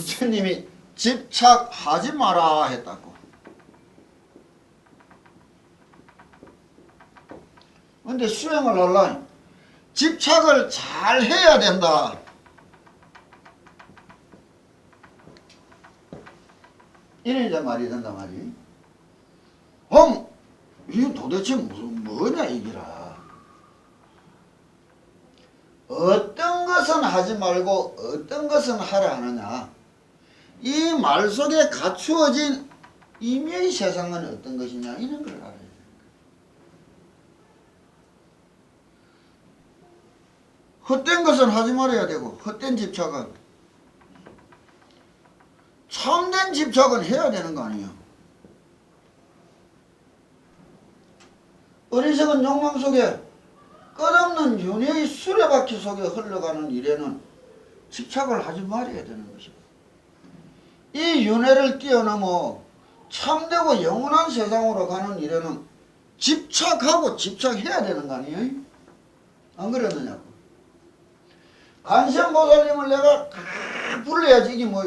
부처님이 집착하지 마라 했다고. 근데 수행을 하려면 집착을 잘 해야 된다. 이런 이제 말이 된단 말이. 이게 도대체 무슨 뭐냐 이기라. 어떤 것은 하지 말고 어떤 것은 하라 하느냐. 이 말 속에 갖추어진 임의의 세상은 어떤 것이냐 이런 걸 알아야 돼. 헛된 것은 하지 말아야 되고 헛된 집착은 참된 집착은 해야 되는 거 아니에요. 어리석은 욕망 속에 끝없는 윤회의 수레바퀴 속에 흘러가는 일에는 집착을 하지 말아야 되는 것이고, 이 윤회를 뛰어넘어 참되고 영원한 세상으로 가는 일에는 집착하고 집착해야 되는 거 아니에요? 안 그랬느냐고. 간세음보살님을 내가 다 불러야지. 이게 뭐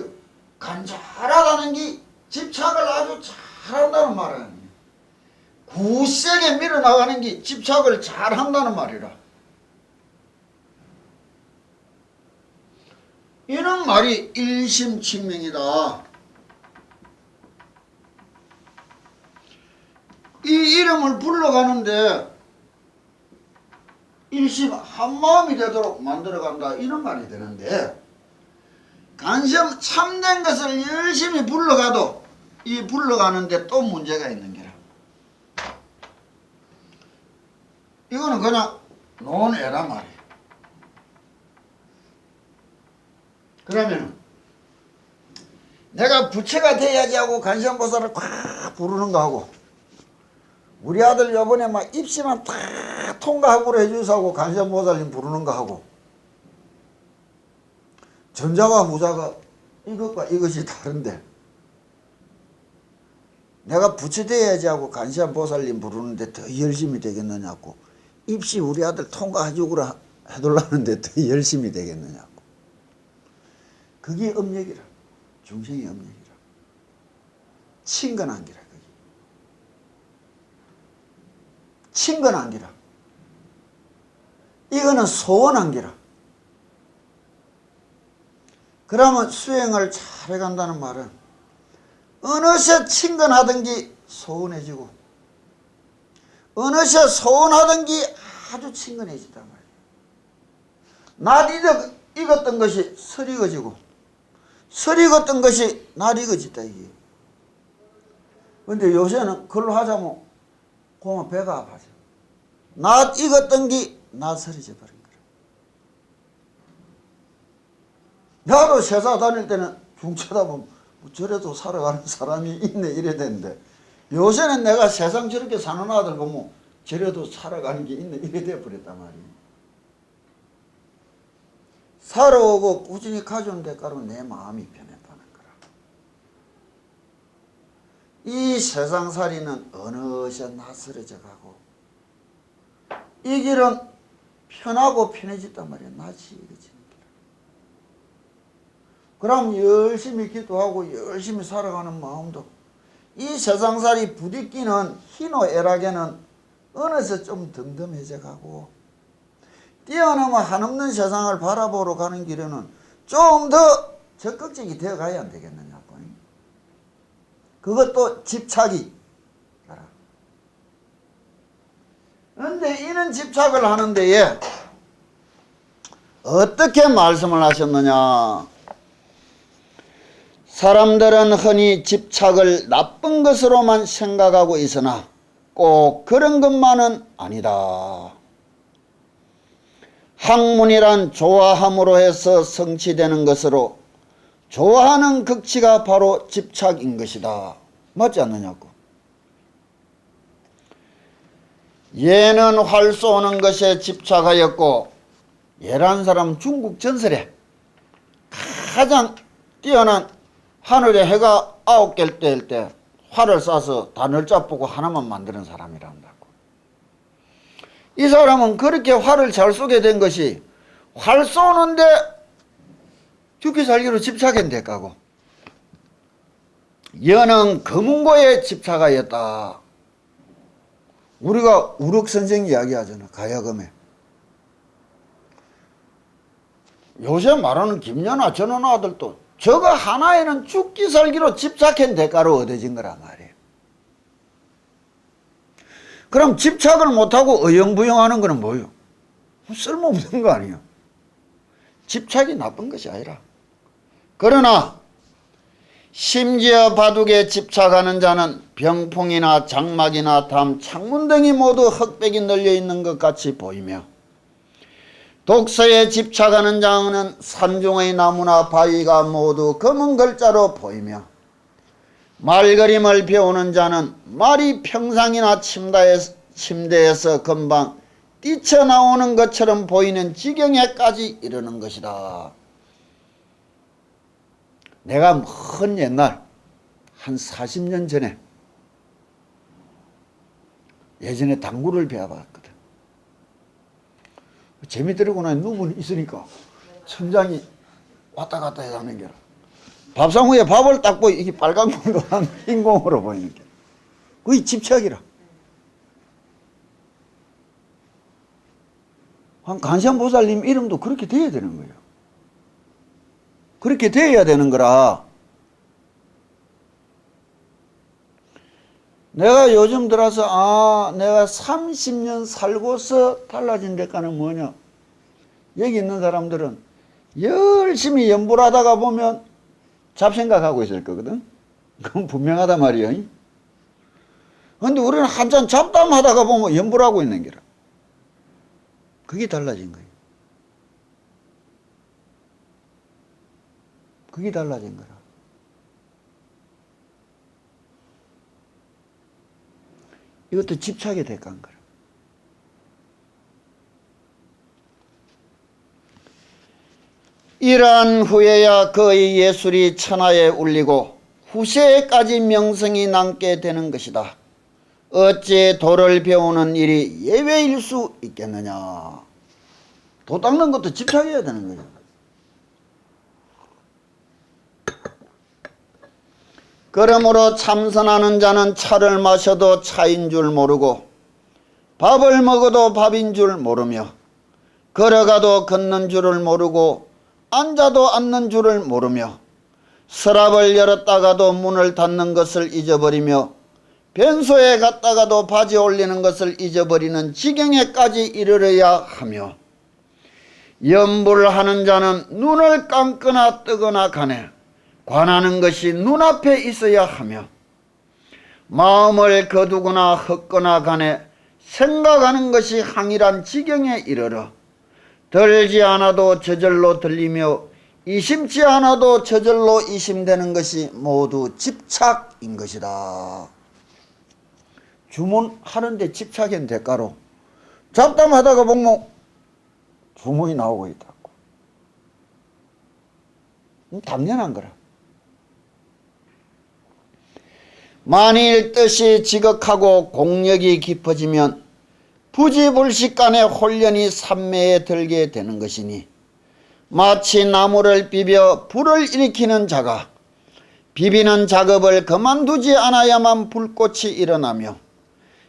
간절하다는 게 집착을 아주 잘한다는 말 아니에요. 굳세게 밀어나가는 게 집착을 잘한다는 말이라. 이런 말이 일심칙명이다. 이 이름을 불러가는데 일심 한마음이 되도록 만들어간다 이런 말이 되는데, 간세음 참된 것을 열심히 불러가도 이 불러가는데 또 문제가 있는 게라. 이거는 그냥 논애란 말이에요. 그러면 내가 부처가 돼야지 하고 간세음보살을 꽉 부르는 거 하고, 우리 아들 요번에 막 입시만 다 통과하고 해주사고 간세음보살님 부르는 거 하고, 전자와 후자가 이것과 이것이 다른데 내가 부처 돼야지 하고 간세음보살님 부르는데 더 열심히 되겠느냐고, 입시 우리 아들 통과해주고 해둘라는데 더 열심히 되겠느냐고. 그게 업력이라. 중생의 업력이라. 친근한 기라. 그게 친근한 기라. 이거는 소원한 기라. 그러면 수행을 잘 해간다는 말은 어느새 친근하던 게 소원해지고 어느새 소원하던 게 아주 친근해지단 말이에요. 낯 익었던 것이 설익어지고 설익었던 것이 낯 익어지다 이게. 근데 요새는 그걸로 하자면 고마 배가 아파져. 낯 익었던 게 낯설어져 버린 거라. 나도 세상 다닐 때는 중쳐다보면 뭐 저래도 살아가는 사람이 있네 이래 되는데, 요새는 내가 세상 저렇게 사는 아들 보면 저래도 살아가는 게 있네 이래 돼 버렸단 말이에요. 살아오고 꾸준히 가져온 대가로 내 마음이 변했다는 거라. 이 세상살이는 어느새 낯설어져 가고 이 길은 편하고 편해졌단 말이야. 낯이 익어지는 길. 그럼 열심히 기도하고 열심히 살아가는 마음도 이 세상살이 부딪히는 희노애락에는 어느새 좀 덤덤해져 가고, 뛰어넘어 한없는 세상을 바라보러 가는 길에는 좀 더 적극적이 되어 가야 안 되겠느냐고. 그것도 집착이. 그런데 이런 집착을 하는 데에 어떻게 말씀을 하셨느냐. 사람들은 흔히 집착을 나쁜 것으로만 생각하고 있으나 꼭 그런 것만은 아니다. 학문이란 좋아함으로 해서 성취되는 것으로 좋아하는 극치가 바로 집착인 것이다. 맞지 않느냐고. 얘는 활 쏘는 것에 집착하였고, 얘란 사람 중국 전설에 가장 뛰어난 하늘에 해가 9개일 때일 때 활을 쏴서 단을 보고 하나만 만드는 사람이란다고. 이 사람은 그렇게 활을 잘 쏘게 된 것이 활 쏘는데 죽기 살기로 집착했댔다고. 여는 검은고에 집착하였다. 우리가 우럭선생 이야기하잖아. 가야금에. 요새 말하는 김연아 전원 아들도 저거 하나에는 죽기 살기로 집착한 대가로 얻어진 거란 말이에요. 그럼 집착을 못하고 어영부영하는 거는 뭐예요? 쓸모없는 거 아니에요. 집착이 나쁜 것이 아니라. 그러나 심지어 바둑에 집착하는 자는 병풍이나 장막이나 담, 창문 등이 모두 흑백이 널려있는 것 같이 보이며 독서에 집착하는 자는 산중의 나무나 바위가 모두 검은 글자로 보이며 말그림을 배우는 자는 말이 평상이나 침대에서 금방 뛰쳐나오는 것처럼 보이는 지경에까지 이르는 것이다. 내가 먼 옛날 한 40년 전에 예전에 당구를 배워봤거든. 재미들고 나니 누군 있으니까 천장이 왔다 갔다 하는 게라. 밥상 후에 밥을 딱 보이 이게 빨간 공도 흰 공으로 보이는 게 거의 집착이라. 한 간시안보살님 이름도 그렇게 돼야 되는 거예요. 그렇게 돼야 되는 거라. 내가 요즘 들어서 내가 30년 살고서 달라진 대가는 뭐냐. 여기 있는 사람들은 열심히 연구를 하다가 보면 잡생각하고 있을 거거든. 그건 분명하다 말이야. 근데 우리는 한참 잡담하다가 보면 연구를 하고 있는 게라. 그게 달라진 거예요. 그게 달라진 거라. 이것도 집착의 대가인 거라. 이러한 후에야 그의 예술이 천하에 울리고 후세에까지 명성이 남게 되는 것이다. 어찌 도를 배우는 일이 예외일 수 있겠느냐. 도 닦는 것도 집착해야 되는 거죠. 그러므로 참선하는 자는 차를 마셔도 차인 줄 모르고 밥을 먹어도 밥인 줄 모르며 걸어가도 걷는 줄을 모르고 앉아도 앉는 줄을 모르며 서랍을 열었다가도 문을 닫는 것을 잊어버리며 변소에 갔다가도 바지 올리는 것을 잊어버리는 지경에까지 이르러야 하며 염불을 하는 자는 눈을 감거나 뜨거나 간에 관하는 것이 눈앞에 있어야 하며 마음을 거두거나 헛거나 간에 생각하는 것이 항일한 지경에 이르러 들지 않아도 저절로 들리며 이심치 않아도 저절로 이심되는 것이 모두 집착인 것이다. 주문하는데 집착인 대가로 잡담하다가 보면 주문이 나오고 있다고. 당연한 거라. 만일 뜻이 지극하고 공력이 깊어지면 부지불식간에 혼련이 삼매에 들게 되는 것이니 마치 나무를 비벼 불을 일으키는 자가 비비는 작업을 그만두지 않아야만 불꽃이 일어나며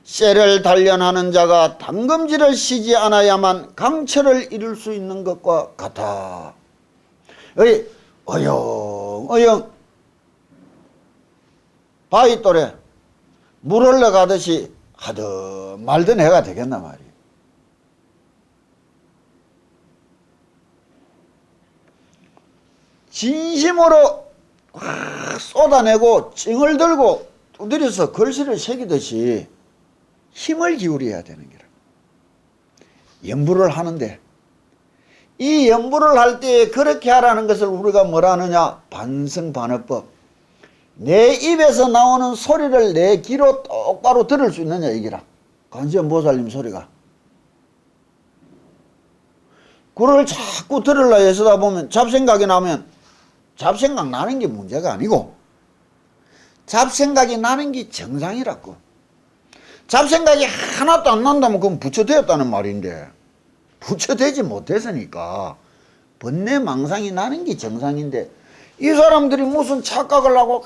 쇠를 단련하는 자가 당금질을 쉬지 않아야만 강철을 이룰 수 있는 것과 같아. 어영 바위 또래 물 흘러가듯이 하든 말든 해가 되겠나 말이에요. 진심으로 쏟아내고 찡을 들고 두드려서 글씨를 새기듯이 힘을 기울여야 되는 거라. 연부를 하는데 이 연부를 할 때 그렇게 하라는 것을 우리가 뭐라 하느냐. 반성반어법. 내 입에서 나오는 소리를 내 귀로 똑바로 들을 수 있느냐 이기라. 관세음보살님 소리가. 그걸 자꾸 들으려 애쓰다 보면 잡생각이 나면 잡생각 나는 게 문제가 아니고 잡생각이 나는 게 정상이라고. 잡생각이 하나도 안 난다면 그건 부처되었다는 말인데 부처되지 못했으니까 번뇌망상이 나는 게 정상인데 이 사람들이 무슨 착각을 하고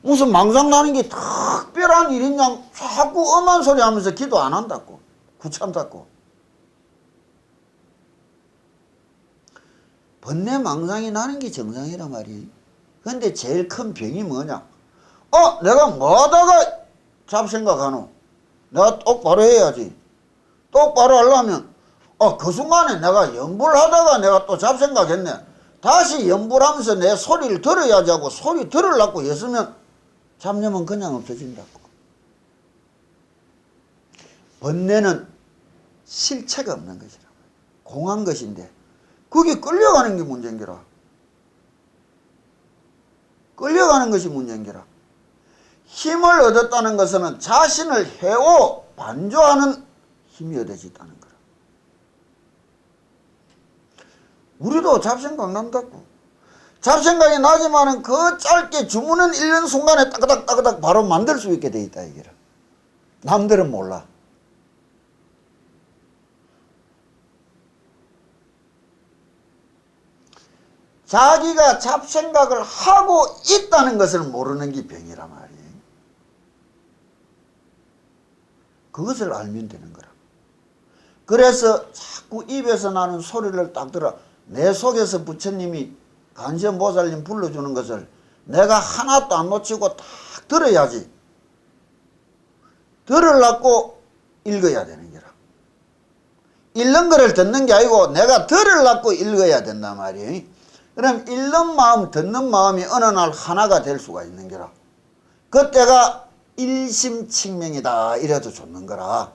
무슨 망상나는 게 특별한 일이냐 자꾸 엄한 소리 하면서 기도 안 한다고. 구참다고. 번뇌 망상이 나는 게 정상이란 말이에요. 근데 제일 큰 병이 뭐냐? 내가 뭐하다가 잡생각하노? 내가 똑바로 해야지. 똑바로 하려면 그 순간에 내가 염불 하다가 내가 또 잡생각했네. 다시 염불하면서 내 소리를 들어야지 하고 소리 들으려고 했으면 잡념은 그냥 없어진다고. 번뇌는 실체가 없는 것이라. 공한 것인데 그게 끌려가는 게 문제인기라. 끌려가는 것이 문제인기라. 힘을 얻었다는 것은 자신을 해오 반조하는 힘이 얻어졌다는 거라. 우리도 잡생각 난다고. 잡생각이 나지만은 그 짧게 주문은 1년 순간에 따그닥 바로 만들 수 있게 돼 있다 이게라. 남들은 몰라. 자기가 잡생각을 하고 있다는 것을 모르는 게 병이란 말이에요. 그것을 알면 되는 거라. 그래서 자꾸 입에서 나는 소리를 딱 들어. 내 속에서 부처님이 관세음보살님 불러주는 것을 내가 하나도 안 놓치고 딱 들어야지. 들으려고 읽어야 되는 거라. 읽는 거를 듣는 게 아니고 내가 들으려고 읽어야 된단 말이에요. 그럼 읽는 마음, 듣는 마음이 어느 날 하나가 될 수가 있는 거라. 그때가 일심칙명이다 이래도 좋는 거라.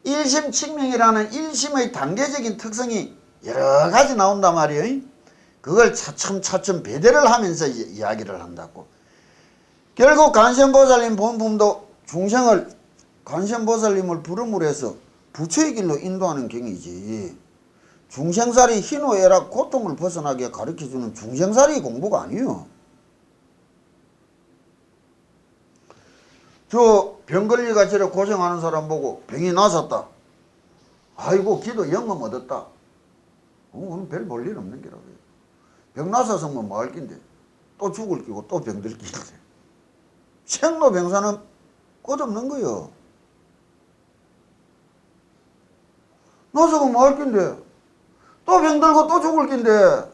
일심칙명이라는 일심의 단계적인 특성이 여러 가지 나온단 말이에요. 그걸 차츰차츰 배대를 하면서 이야기를 한다고. 결국 관세음보살님 본품도 중생을 관세음보살님을 부름으로 해서 부처의 길로 인도하는 경이지. 중생살이 희노애락 고통을 벗어나게 가르쳐주는 중생살이 공부가 아니에요. 저 병 걸리가 저래 고생하는 사람 보고 병이 나섰다. 아이고 기도 영감 얻었다. 오늘 별 볼 일 없는 게라고요. 병 나서서 뭐 할 낀데 또 죽을 끼고 또 병들 끼인데 생로병사는 끝없는 거요. 나서고 뭐 할 낀데 또 병들고 또 죽을 낀데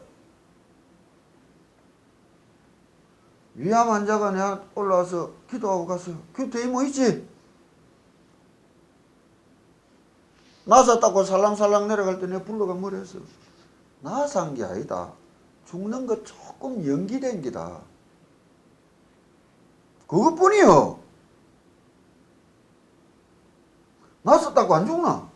위암 환자가 내가 올라와서 기도하고 갔어요. 그 대의 뭐 있지? 나섰다고 살랑살랑 내려갈 때 내가 불러가 뭐라 했어? 나산 게 아니다. 죽는 거 조금 연기된 기다. 그것뿐이요. 나섰다고 안 죽나?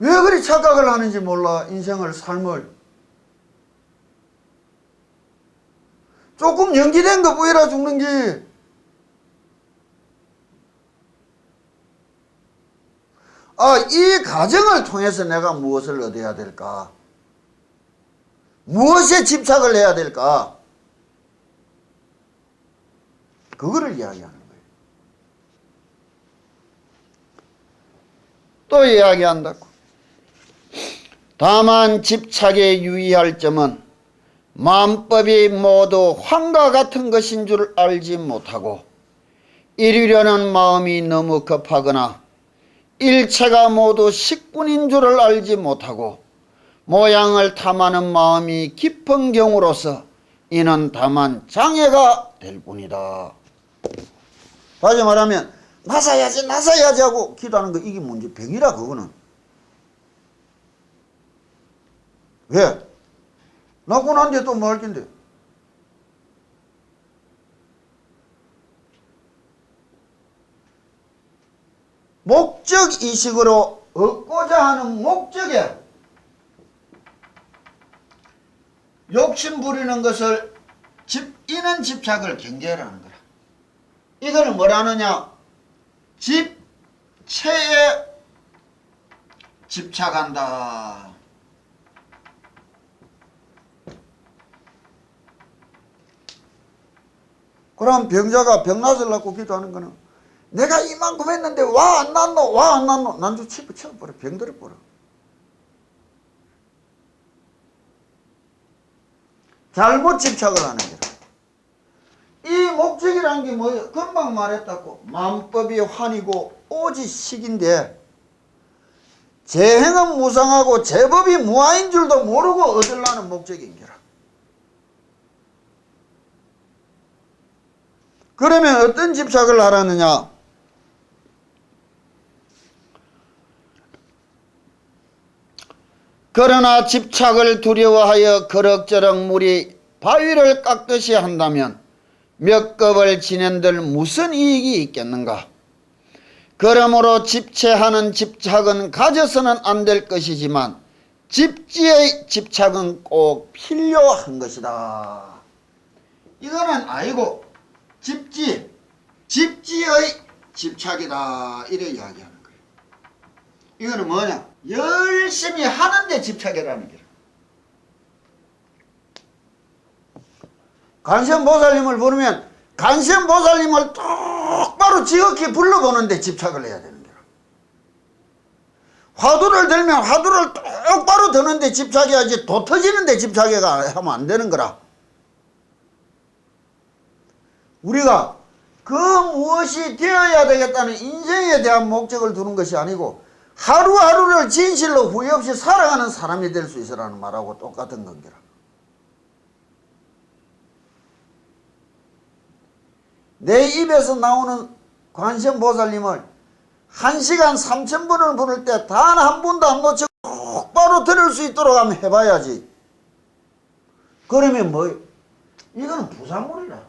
왜 그리 착각을 하는지 몰라. 인생을 삶을 조금 연기된 거 보이라 죽는 게. 이 과정을 통해서 내가 무엇을 얻어야 될까? 무엇에 집착을 해야 될까? 그거를 이야기하는 거예요. 또 이야기한다고. 다만 집착에 유의할 점은 만법이 모두 황과 같은 것인 줄 알지 못하고 이루려는 마음이 너무 급하거나 일체가 모두 식군인 줄을 알지 못하고 모양을 탐하는 마음이 깊은 경우로서 이는 다만 장애가 될 뿐이다. 다시 말하면 나서야지 하고 기도하는 거 이게 문제 병이라 그거는. 왜? 나고 난 뒤에 또 뭐 할 텐데? 목적이식으로 얻고자 하는 목적에 욕심 부리는 것을 이는 집착을 경계하라는 거라. 이거는 뭐라느냐? 집체에 집착한다. 그럼 병자가 병 나서려고 기도하는 거는 내가 이만큼 했는데 와 안 났노? 난주 치고 쳐버려. 병들어버려. 잘못 집착을 하는 거라. 이 목적이라는 게 뭐예요? 금방 말했다고. 만법이 환이고 오직 식인데 재행은 무상하고 제법이 무아인 줄도 모르고 얻으려는 목적인 거라. 그러면 어떤 집착을 하라느냐? 그러나 집착을 두려워하여 그럭저럭 물이 바위를 깎듯이 한다면 몇 겁을 지낸들 무슨 이익이 있겠는가? 그러므로 집체하는 집착은 가져서는 안 될 것이지만 집지의 집착은 꼭 필요한 것이다. 이거는 아니고 집지의 집착이다 이래 이야기하는 거예요. 이거는 뭐냐? 열심히 하는데 집착이라는 거예요. 관세음보살님을 부르면 관세음보살님을 똑바로 지극히 불러보는데 집착을 해야 되는 거야. 화두를 들면 화두를 똑바로 드는데 집착해야지 도 터지는데 집착하면 안 되는 거라. 우리가 그 무엇이 되어야 되겠다는 인생에 대한 목적을 두는 것이 아니고 하루하루를 진실로 후회 없이 살아가는 사람이 될 수 있으라는 말하고 똑같은 건기라. 내 입에서 나오는 관세음보살님을 1시간 3,000번을 부를 때 단 한 번도 안 놓치고 똑바로 들을 수 있도록 한번 해봐야지. 그러면 뭐예요? 이거는 부산물이라.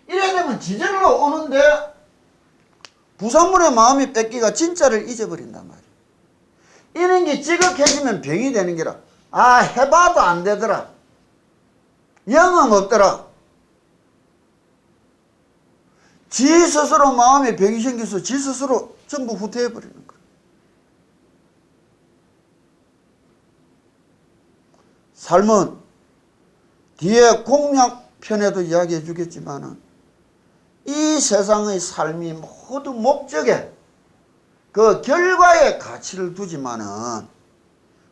이래 되면 지절로 오는데 부산물의 마음이 뺏기가 진짜를 잊어버린단 말이야. 이런 게 지극해지면 병이 되는 게라. 아, 해봐도 안 되더라. 영은 없더라. 지 스스로 마음에 병이 생겨서 지 스스로 전부 후퇴해버리는 거야. 삶은 뒤에 공약편에도 이야기해 주겠지만은 이 세상의 삶이 모두 목적에 그 결과에 가치를 두지만은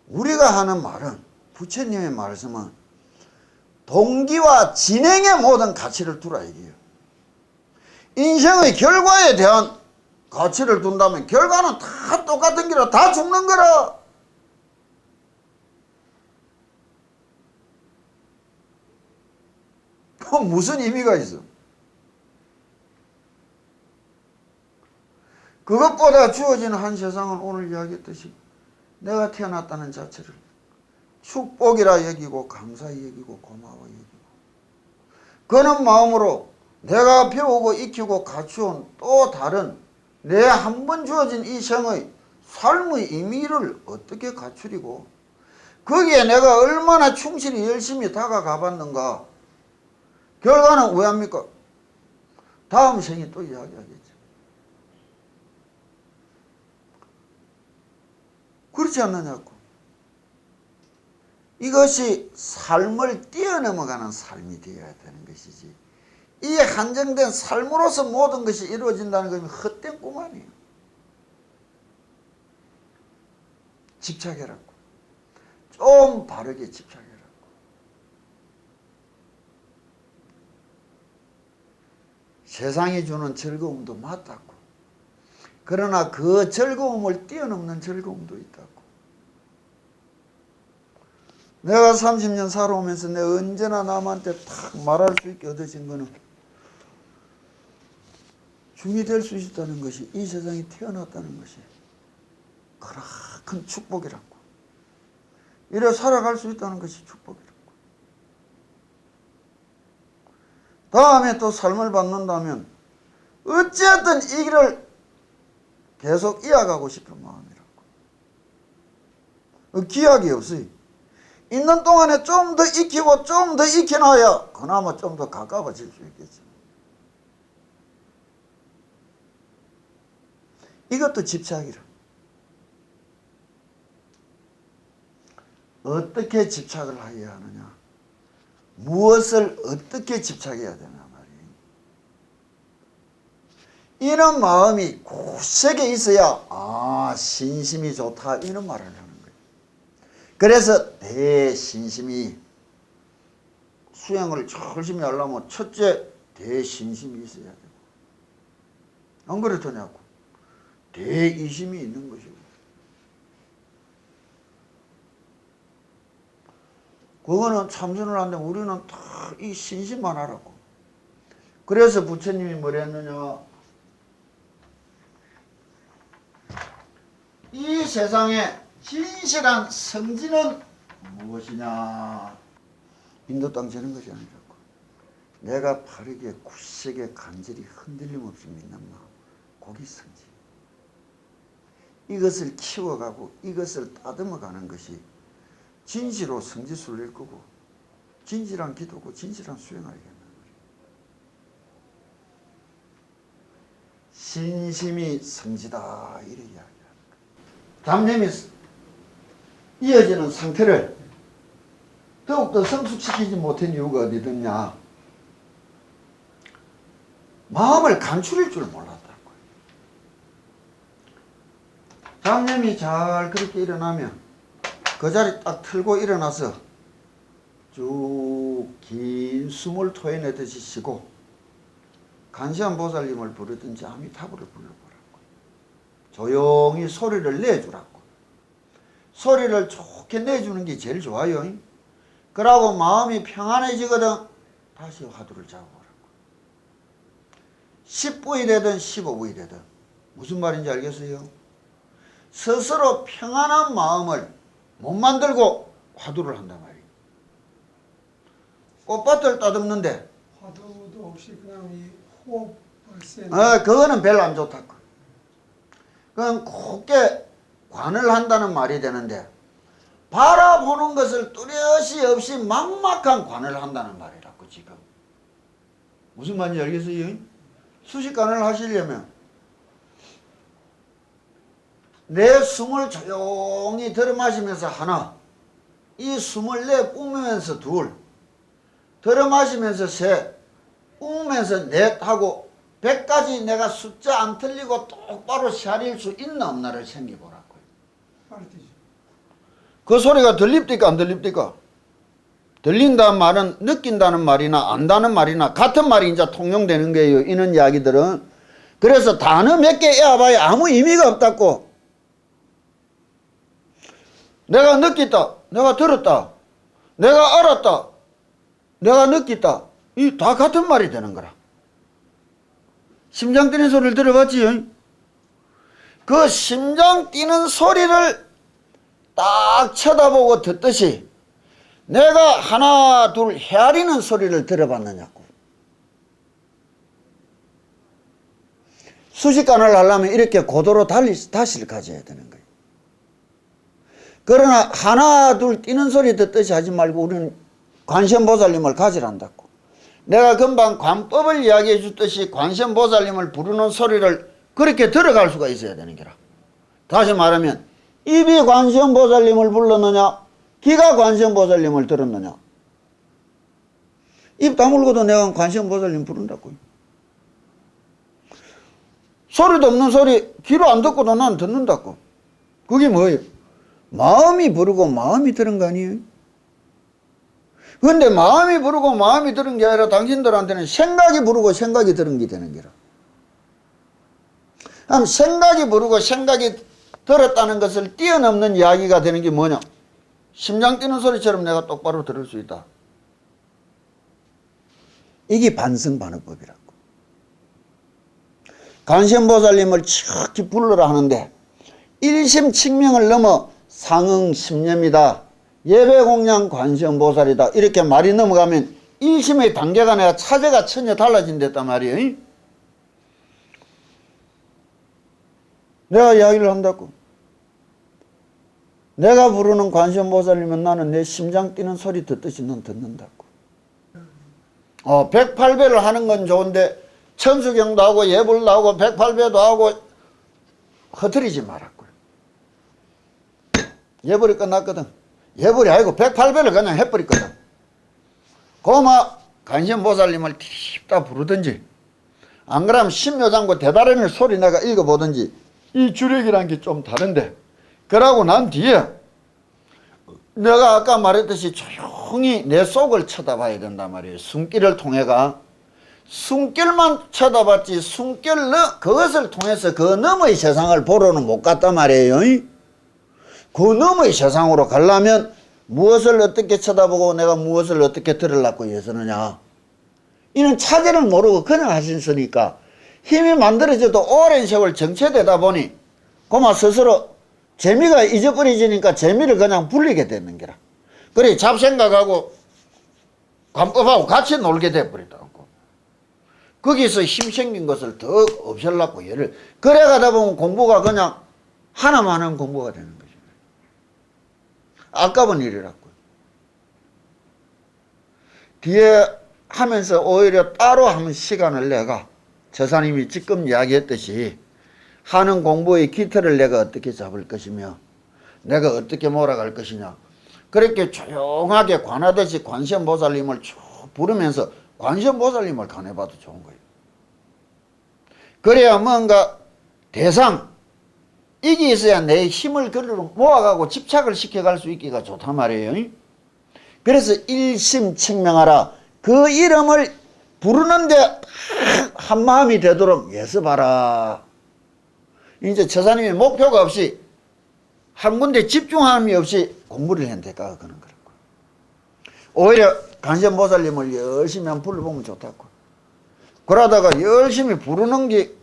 우리가 하는 말은 부처님의 말씀은 동기와 진행의 모든 가치를 두라 이게요. 인생의 결과에 대한 가치를 둔다면 결과는 다 똑같은 거라. 다 죽는 거라. 그럼 무슨 의미가 있어? 그것보다 주어지는 한 세상은 오늘 이야기했듯이 내가 태어났다는 자체를 축복이라 여기고 감사히 여기고 고마워 여기고 그런 마음으로 내가 배우고 익히고 갖추온 또 다른 내 한 번 주어진 이 생의 삶의 의미를 어떻게 갖추리고 거기에 내가 얼마나 충실히 열심히 다가가 봤는가. 결과는 왜 합니까? 다음 생에 또 이야기하겠죠. 그렇지 않느냐고. 이것이 삶을 뛰어넘어가는 삶이 되어야 되는 것이지. 이 한정된 삶으로서 모든 것이 이루어진다는 것은 헛된 꿈 아니에요. 집착해라고. 좀 바르게 집착해라고. 세상이 주는 즐거움도 맞다고. 그러나 그 즐거움을 뛰어넘는 즐거움도 있다고. 내가 30년 살아오면서 내가 언제나 남한테 탁 말할 수 있게 얻어진 거는 중이 될 수 있다는 것이 이 세상에 태어났다는 것이 큰 축복이라고. 이래 살아갈 수 있다는 것이 축복이라고. 다음에 또 삶을 받는다면 어찌하든 이 길을 계속 이어가고 싶은 마음이라고. 기약이 없어요. 있는 동안에 좀 더 익히고 좀 더 익혀놔야 그나마 좀 더 가까워질 수 있겠지. 이것도 집착이라. 어떻게 집착을 해야 하느냐. 무엇을 어떻게 집착해야 되냐 말이에요. 이런 마음이 굳세게 있어야 신심이 좋다 이런 말을 하는 거예요. 그래서 대신심이 수행을 열심히 하려면 첫째 대신심이 있어야 되고, 안 그렇더냐고. 대이심이 있는 것이고, 그거는 참선을 하는데 우리는 다 이 신심만 하라고. 그래서 부처님이 뭐라 했느냐, 이 세상에 진실한 성지는 무엇이냐. 인도 땅 저런 것이 아니라고. 내가 바르게 굳세게 간절히 흔들림 없이 믿는 마음, 거기 성지. 이것을 키워가고 이것을 따듬어가는 것이 진실로 성지순례일 거고, 진실한 기도고 진실한 수행하겠는 거예요. 신심이 성지다, 이래 이야기합니다. 잡념이 이어지는 상태를 더욱더 성숙시키지 못한 이유가 어디 있냐. 마음을 간추릴 줄 몰랐다고요. 잡념이 잘 그렇게 일어나면 그 자리 딱 틀고 일어나서 쭉 긴 숨을 토해내듯이 쉬고 간시한 보살님을 부르든지 아미타불을 불러보라고. 조용히 소리를 내주라고. 소리를 좋게 내주는 게 제일 좋아요. 그러고 마음이 평안해지거든 다시 화두를 잡아보라고. 10부이 되든 15부이 되든 무슨 말인지 알겠어요? 스스로 평안한 마음을 못 만들고 화두를 한단 말이에요. 꽃밭을 따듬는데 화두도 없이 그냥 이 호흡을 쓰는. 그거는 별로 안 좋다고. 그건 곱게 관을 한다는 말이 되는데, 바라보는 것을 뚜렷이 없이 막막한 관을 한다는 말이라고. 지금 무슨 말인지 알겠어요? 수식관을 하시려면 내 숨을 조용히 들어마시면서 하나, 이 숨을 내뿜으면서 둘, 들어마시면서 셋, 뿜으면서 넷 하고 100까지 내가 숫자 안 틀리고 똑바로 샤릴 수 있나 없나를 생겨보라고요. 그 소리가 들립니까 안 들립니까? 들린다는 말은 느낀다는 말이나 안다는 말이나 같은 말이 이제 통용되는 거예요, 이런 이야기들은. 그래서 단어 몇 개 외워봐야 아무 의미가 없다고. 내가 느꼈다, 내가 들었다, 내가 알았다, 내가 느꼈다, 이 다 같은 말이 되는 거라. 심장 뛰는 소리를 들어봤지요? 그 심장 뛰는 소리를 딱 쳐다보고 듣듯이 내가 하나 둘 헤아리는 소리를 들어봤느냐고. 수식관을 하려면 이렇게 고도로 다시를 가져야 되는 거예요. 그러나 하나 둘 뛰는 소리 듣듯이 하지 말고 우리는 관세음보살님을 가지란다고. 내가 금방 관법을 이야기해 줬듯이 관세음보살님을 부르는 소리를 그렇게 들어갈 수가 있어야 되는 거라. 다시 말하면 입이 관세음보살님을 불렀느냐, 귀가 관세음보살님을 들었느냐. 입 다물고도 내가 관세음보살님 부른다고요. 소리도 없는 소리 귀로 안 듣고도 난 듣는다고. 그게 뭐예요? 마음이 부르고 마음이 들은 거 아니에요? 그런데 마음이 부르고 마음이 들은 게 아니라 당신들한테는 생각이 부르고 생각이 들은 게 되는 거라. 그럼 생각이 부르고 생각이 들었다는 것을 뛰어넘는 이야기가 되는 게 뭐냐? 심장 뛰는 소리처럼 내가 똑바로 들을 수 있다. 이게 반성반응법이라고. 관세음보살님을 척히 불러라 하는데 일심칙명을 넘어 상응심념이다, 예배공양 관세음보살이다, 이렇게 말이 넘어가면 일심의 단계가 내가 차제가 전혀 달라진댔단 말이에요. 내가 이야기를 한다고. 내가 부르는 관세음보살님은 나는 내 심장 뛰는 소리 듣듯이 넌 듣는다고. 108배를 하는 건 좋은데 천수경도 하고 예불도 하고 108배도 하고 허트리지 말았고요. 예불이 끝났거든. 예불이 아니고 108배를 그냥 해버렸거든. 고마 관세음보살님을 팁다 부르든지, 안 그러면 신묘장구 대다른을 소리 내가 읽어보든지, 이 주력이란 게 좀 다른데, 그러고 난 뒤에 내가 아까 말했듯이 조용히 내 속을 쳐다봐야 된단 말이에요. 숨길을 통해가. 숨길만 쳐다봤지 그것을 통해서 그 너머의 세상을 보러는 못 갔단 말이에요. 그 너머의 세상으로 가려면 무엇을 어떻게 쳐다보고 내가 무엇을 어떻게 들으려고 해서느냐. 이는 차제를 모르고 그냥 하셨으니까 힘이 만들어져도 오랜 세월 정체되다 보니 그만 스스로 재미가 잊어버려지니까 재미를 그냥 불리게 되는 거라. 그래 잡생각하고 관법하고 같이 놀게 돼버리더라고. 거기서 힘 생긴 것을 더 없애려고 얘를 그래 가다 보면 공부가 그냥 하나만 하는 공부가 되는 거죠. 아까운 일이라고. 뒤에 하면서 오히려 따로 하면 시간을 내가 저사님이 지금 이야기했듯이 하는 공부의 기틀을 내가 어떻게 잡을 것이며 내가 어떻게 몰아갈 것이냐. 그렇게 조용하게 관하듯이 관세음보살님을 쭉 부르면서 관세음보살님을 관해봐도 좋은 거예요. 그래야 뭔가 대상 이게 있어야 내 힘을 그리로 모아가고 집착을 시켜갈 수 있기가 좋단 말이에요. 그래서 일심측명하라. 그 이름을 부르는데 한 마음이 되도록 예습하라. 이제 저사님의 목표가 없이 한 군데 집중함이 없이 공부를 했는데가 그런 거라고. 오히려 관세음보살님을 열심히 한번 불러보면 좋다고. 그러다가 열심히 부르는 게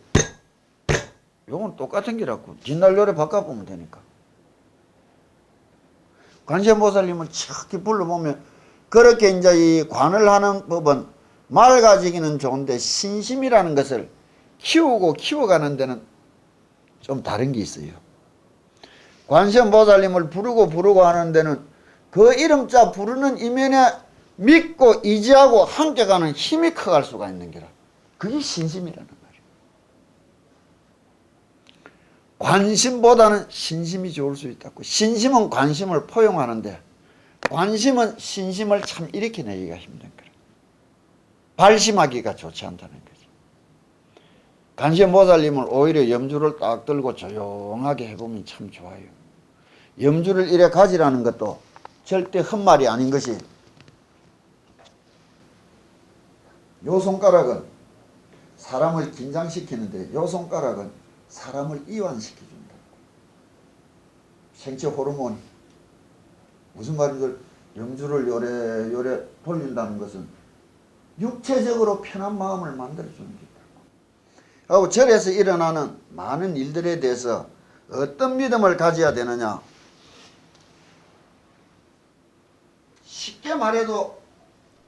요건 똑같은 게라고. 진날 노래 바꿔보면 되니까. 관세음보살님을 척히 불러보면 그렇게 이제 이 관을 하는 법은 맑아지기는 좋은데 신심이라는 것을 키우고 키워가는 데는 좀 다른 게 있어요. 관세음보살님을 부르고 하는 데는 그 이름자 부르는 이면에 믿고 의지하고 함께 가는 힘이 커갈 수가 있는 게라. 그게 신심이라는 말이에요. 관심보다는 신심이 좋을 수 있다고. 신심은 관심을 포용하는데 관심은 신심을 참 일으켜내기가 힘든 거라. 발심하기가 좋지 않다는 거지. 관세음보살님을 오히려 염주를 딱 들고 조용하게 해보면 참 좋아요. 염주를 이래 가지라는 것도 절대 헛말이 아닌 것이 요 손가락은 사람을 긴장시키는데 요 손가락은 사람을 이완시켜준다. 생체 호르몬이. 무슨 말인지 염주를 요래 돌린다는 것은 육체적으로 편한 마음을 만들어주는 게 있다고. 하고 절에서 일어나는 많은 일들에 대해서 어떤 믿음을 가져야 되느냐. 쉽게 말해도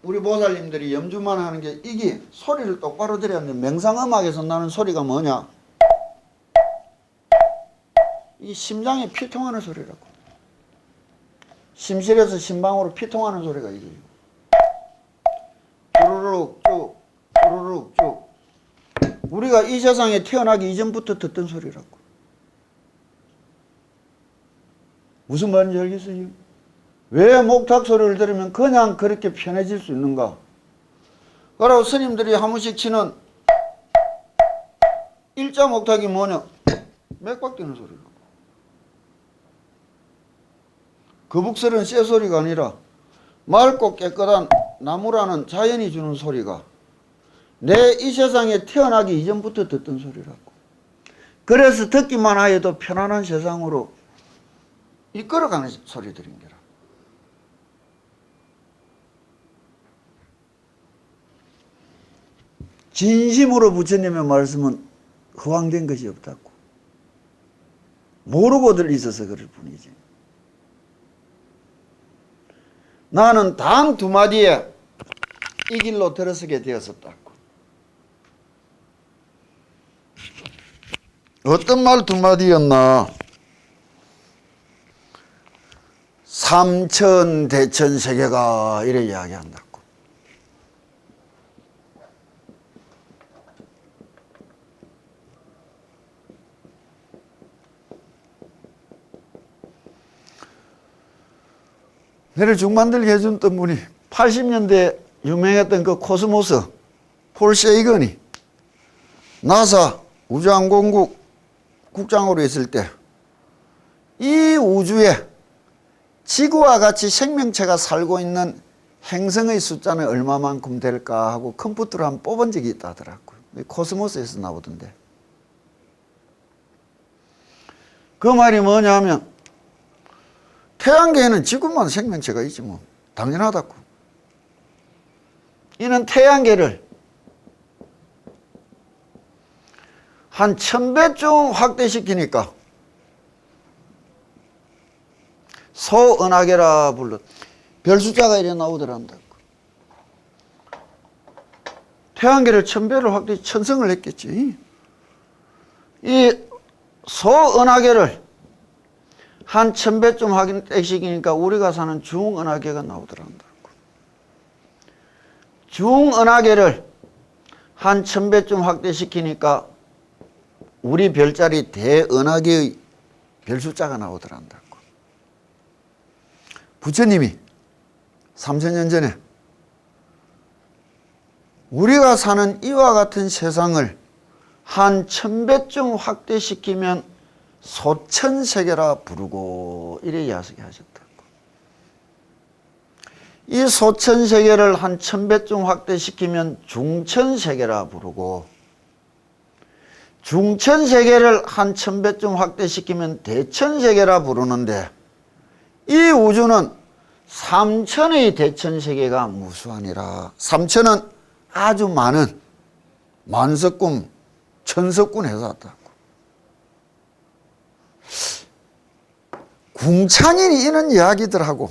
우리 보살님들이 염주만 하는 게 이게 소리를 똑바로 들어야 하는데 명상음악에서 나는 소리가 뭐냐. 이게 심장에 피 통하는 소리라고. 심실에서 심방으로 피 통하는 소리가 이게. 쭈루룩 쭉 쭈루룩 쭉. 우리가 이 세상에 태어나기 이전부터 듣던 소리라고. 무슨 말인지 알겠어요? 왜 목탁 소리를 들으면 그냥 그렇게 편해질 수 있는가? 그러고 스님들이 한 번씩 치는 일자 목탁이 뭐냐? 맥박되는 소리라고. 거북설은 쇠소리가 아니라 맑고 깨끗한 나무라는 자연이 주는 소리가 내 이 세상에 태어나기 이전부터 듣던 소리라고. 그래서 듣기만 하여도 편안한 세상으로 이끌어가는 소리들인 거라. 진심으로 부처님의 말씀은 허황된 것이 없다고. 모르고들 있어서 그럴 뿐이지. 나는 단 두 마디에 이 길로 들어서게 되었었다고. 어떤 말 두 마디였나? 삼천 대천 세계가 이래 이야기한다고. 내를 중만들게 해줬던 분이 80년대 유명했던 그 코스모스 폴 세이건이 나사 우주항공국 국장으로 있을 때 이 우주에 지구와 같이 생명체가 살고 있는 행성의 숫자는 얼마만큼 될까 하고 컴퓨터로 한번 뽑은 적이 있다 하더라고요. 코스모스에서 나오던데. 그 말이 뭐냐면 태양계에는 지구만 생명체가 있지 뭐. 당연하다고. 이는 태양계를 한 1000배쯤 확대시키니까 소은하계라 불렀. 별 숫자가 이래 나오더란다고. 태양계를 1000배를 확대, 천성을 했겠지. 이 소은하계를 한 1000배쯤 확대시키니까 우리가 사는 중은하계가 나오더란다고. 중은하계를 한 1000배쯤 확대시키니까 우리 별자리 대은하계의 별 숫자가 나오더란다고. 부처님이 3000년 전에 우리가 사는 이와 같은 세상을 한 1000배쯤 확대시키면 소천세계라 부르고 이래 이야기하셨다고. 이 소천세계를 한 1000배쯤 확대시키면 중천세계라 부르고 중천세계를 한 1000배쯤 확대시키면 대천세계라 부르는데 이 우주는 3000의 대천세계가 무수하니라. 3000은 아주 많은 만석군, 천석군 해서 왔다고. 궁창인이 이런 이야기들하고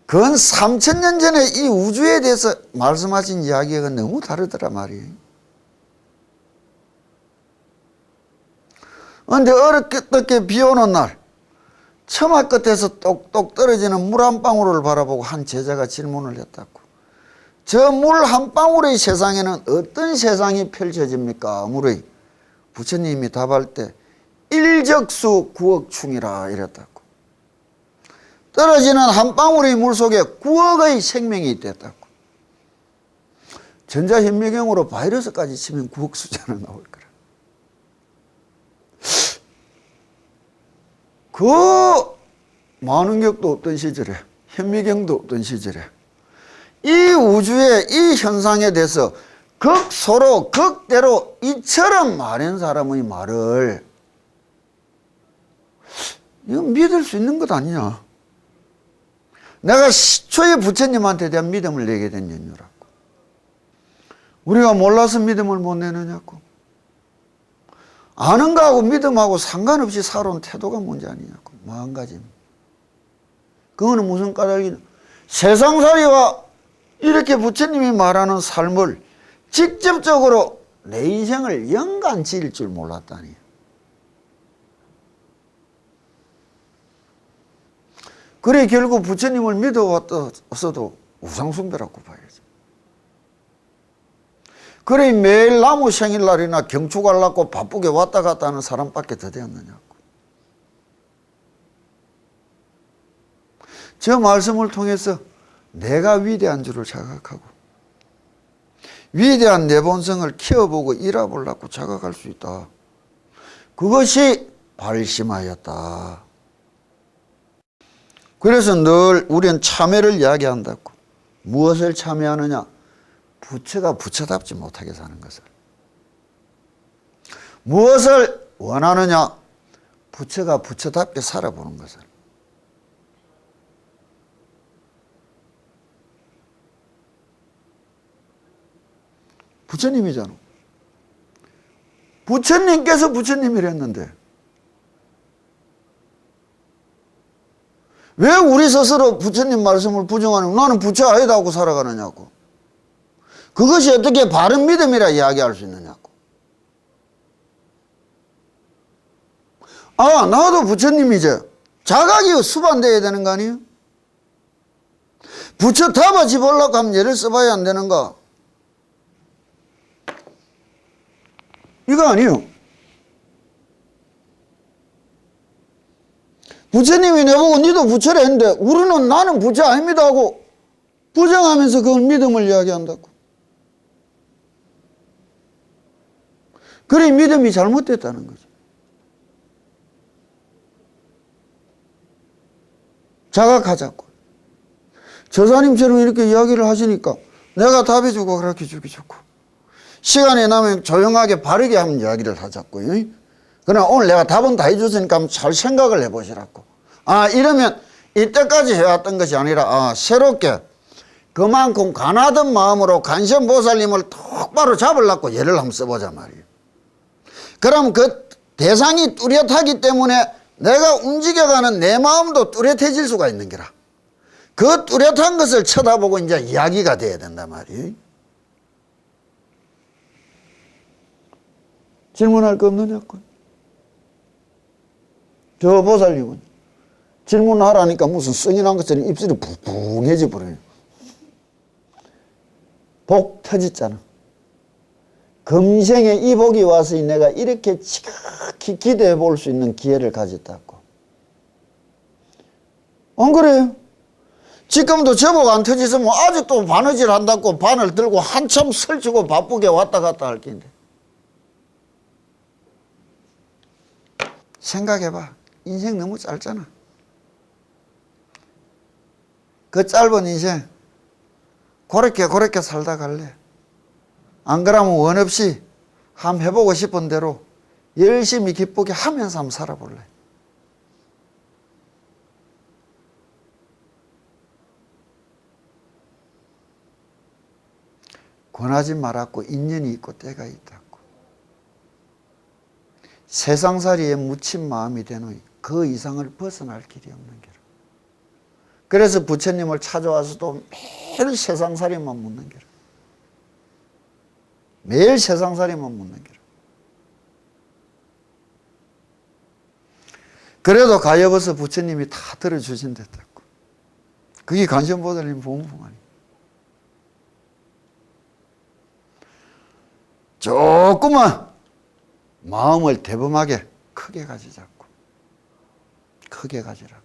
그건 3000년 전에 이 우주에 대해서 말씀하신 이야기가 너무 다르더라 말이에요. 그런데 어렵게 비 오는 날 처마 끝에서 똑똑 떨어지는 물 한 방울을 바라보고 한 제자가 질문을 했다고. 저 물 한 방울의 세상에는 어떤 세상이 펼쳐집니까? 물의 부처님이 답할 때 일적수 구억충이라 이랬다고. 떨어지는 한 방울의 물 속에 9억의 생명이 있댔다고. 전자현미경으로 바이러스까지 치면 9억 숫자는 나올 거라. 그 만원경도 없던 시절에, 현미경도 없던 시절에 이 우주의 이 현상에 대해서 극소로 극대로 이처럼 말한 사람의 말을 이거 믿을 수 있는 것 아니냐. 내가 시초에 부처님한테 대한 믿음을 내게 된 연유라고. 우리가 몰라서 믿음을 못 내느냐고. 아는 거하고 믿음하고 상관없이 살아온 태도가 문제 아니냐고. 마음가짐. 그거는 무슨 까닭이냐. 세상살이와 이렇게 부처님이 말하는 삶을 직접적으로 내 인생을 연관 지을 줄 몰랐다니. 그래 결국 부처님을 믿어왔어도 우상숭배라고 봐야지. 그래 매일 나무 생일날이나 경축하려고 바쁘게 왔다 갔다 하는 사람밖에 더 되었느냐고. 저 말씀을 통해서 내가 위대한 줄을 자각하고 위대한 내 본성을 키워보고 일해보려고 자각할 수 있다. 그것이 발심하였다. 그래서 늘 우리는 참회를 이야기한다고. 무엇을 참회하느냐? 부처가 부처답지 못하게 사는 것을. 무엇을 원하느냐? 부처가 부처답게 살아보는 것을. 부처님이잖아. 부처님께서 부처님이랬는데 왜 우리 스스로 부처님 말씀을 부정하는 나는 부처 아니다 하고 살아가느냐고. 그것이 어떻게 바른 믿음이라 이야기할 수 있느냐고. 아, 나도 부처님이지. 자각이 수반돼야 되는 거 아니에요? 부처 답아지 보려고 하면 예를 써봐야 안 되는가? 이거 아니에요. 부처님이 내보고 니도 부처라 했는데 우리는 나는 부처 아닙니다 하고 부정하면서 그걸 믿음을 이야기한다고. 그래 믿음이 잘못됐다는 거죠. 자각하자고. 저사님처럼 이렇게 이야기를 하시니까 내가 답해주고 가르쳐 주기 좋고, 시간이 나면 조용하게 바르게 하면 이야기를 하자고요. 그러나 오늘 내가 답은 다 해줬으니까 한번 잘 생각을 해보시라고. 아, 이러면 이때까지 해왔던 것이 아니라 새롭게 그만큼 가나든 마음으로 간선보살님을 똑바로 잡으려고 예를 한번 써보자 말이에요. 그럼 그 대상이 뚜렷하기 때문에 내가 움직여가는 내 마음도 뚜렷해질 수가 있는 게라. 그 뚜렷한 것을 쳐다보고 이제 이야기가 돼야 된단 말이에요. 질문할 거 없느냐고. 저 보살님은 질문하라니까 무슨 승인한 것처럼 입술이 붕해져 버려요. 복 터졌잖아. 금생에 이 복이 와서 내가 이렇게 지극히 기대해 볼 수 있는 기회를 가졌다고. 안 그래요? 지금도 저복 안 터졌으면 아직도 바느질 한다고 바늘 들고 한참 설치고 바쁘게 왔다 갔다 할 텐데. 생각해봐. 인생 너무 짧잖아. 그 짧은 인생 그렇게 살다 갈래. 안 그러면 원 없이 한번 해보고 싶은 대로 열심히 기쁘게 하면서 한번 살아볼래. 권하지 말았고 인연이 있고 때가 있다고. 세상살이에 묻힌 마음이 되는 그 이상을 벗어날 길이 없는 길. 그래서 부처님을 찾아와서도 매일 세상살이만 묻는 길. 매일 세상살이만 묻는 길. 그래도 가엾어서 부처님이 다 들어주신댔다고. 그게 간선보살님 본분 아니에요. 조금만 마음을 대범하게 크게 가지자고. 크게 가지라고.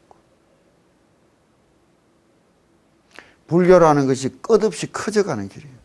불교라는 것이 끝없이 커져가는 길이에요.